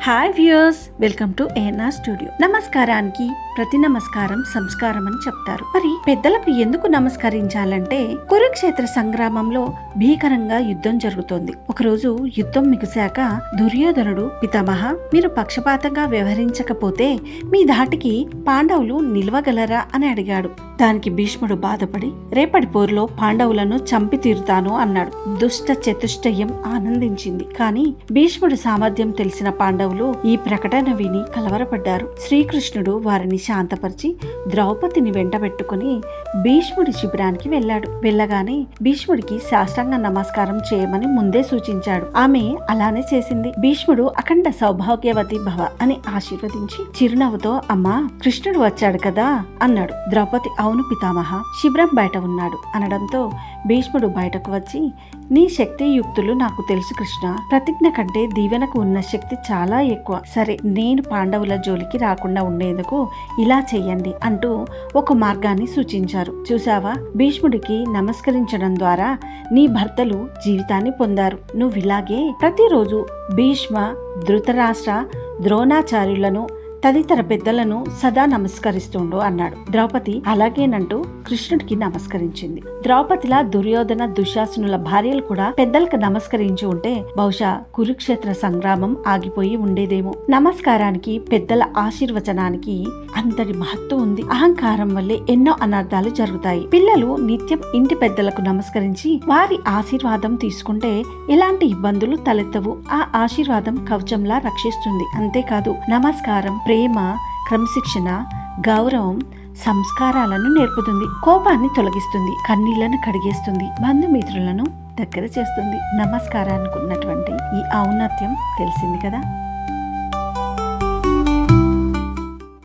Hi viewers, welcome to ANR studio. నమస్కారానికి ప్రతి నమస్కారం సంస్కారం అని చెప్తారు. మరి పెద్దలకు ఎందుకు నమస్కరించాలంటే కురుక్షేత్ర సంగ్రామంలో భీకరంగా యుద్ధం జరుగుతోంది. ఒకరోజు యుద్ధం మిగిశాక దుర్యోధనుడు, పితామహ, మీరు పక్షపాతంగా వ్యవహరించకపోతే మీ ధాటికి పాండవులు నిలవగలరా అని అడిగాడు. దానికి భీష్ముడు బాధపడి రేపటి పోరులో పాండవులను చంపి తీరుతాను అన్నాడు. దుష్ట చతుష్టయం ఆనందించింది. కానీ భీష్ముడు సామర్థ్యం తెలిసిన పాండవులు ఈ ప్రకటన విని కలవరపడ్డారు. శ్రీకృష్ణుడు వారిని శాంతపరిచి ద్రౌపదిని వెంటబెట్టుకుని భీష్ముడి శిబిరానికి వెళ్ళాడు. వెళ్ళగానే భీష్ముడికి సాష్టాంగ నమస్కారం చేయమని ముందే సూచించాడు. ఆమె అలానే చేసింది. భీష్ముడు అఖండ సౌభాగ్యవతి భవ అని ఆశీర్వదించి చిరునవ్వుతో, అమ్మా, కృష్ణుడు వచ్చాడు కదా అన్నాడు. ద్రౌపది, అవును పితామహ, శిబిరం బయట ఉన్నాడు అనడంతో భీష్ముడు బయటకు వచ్చి, నీ శక్తి యుక్తులు నాకు తెలుసు కృష్ణ. ప్రతిజ్ఞ కంటే దీవెనకు ఉన్న శక్తి చాలా ఎక్కువ. సరే, నేను పాండవుల జోలికి రాకుండా ఉండేందుకు ఇలా చెయ్యండి అంటూ ఒక మార్గాన్ని సూచించారు. చూసావా, భీష్ముడికి నమస్కరించడం ద్వారా నీ భర్తలు జీవితాన్ని పొందారు. నువ్విలాగే ప్రతిరోజు భీష్మ, ధృతరాష్ట్ర, ద్రోణాచార్యులను తదితర పెద్దలను సదా నమస్కరిస్తుండు అన్నాడు. ద్రౌపది అలాగేనంటూ కృష్ణుడికి నమస్కరించింది. ద్రౌపదిలా దుర్యోధన, దుశ్శాసనుల భార్యలు కూడా పెద్దలకు నమస్కరించి ఉంటే బహుశా కురుక్షేత్ర సంగ్రామం ఆగిపోయి ఉండేదేమో. నమస్కారానికి, పెద్దల ఆశీర్వచనానికి అంతటి మహత్వం ఉంది. అహంకారం వల్లే ఎన్నో అనర్థాలు జరుగుతాయి. పిల్లలు నిత్యం ఇంటి పెద్దలకు నమస్కరించి వారి ఆశీర్వాదం తీసుకుంటే ఎలాంటి ఇబ్బందులు తలెత్తవు. ఆ ఆశీర్వాదం కవచంలా రక్షిస్తుంది. అంతేకాదు, నమస్కారం ప్రేమ, క్రమశిక్షణ, గౌరవం, సంస్కారాలను నేర్పుతుంది. కోపాన్ని తొలగిస్తుంది, కన్నీళ్లను కడిగేస్తుంది, బంధుమిత్రులను దగ్గర చేస్తుంది. నమస్కారానికి ఉన్నటువంటి ఈ ఔన్నత్యం తెలిసింది కదా.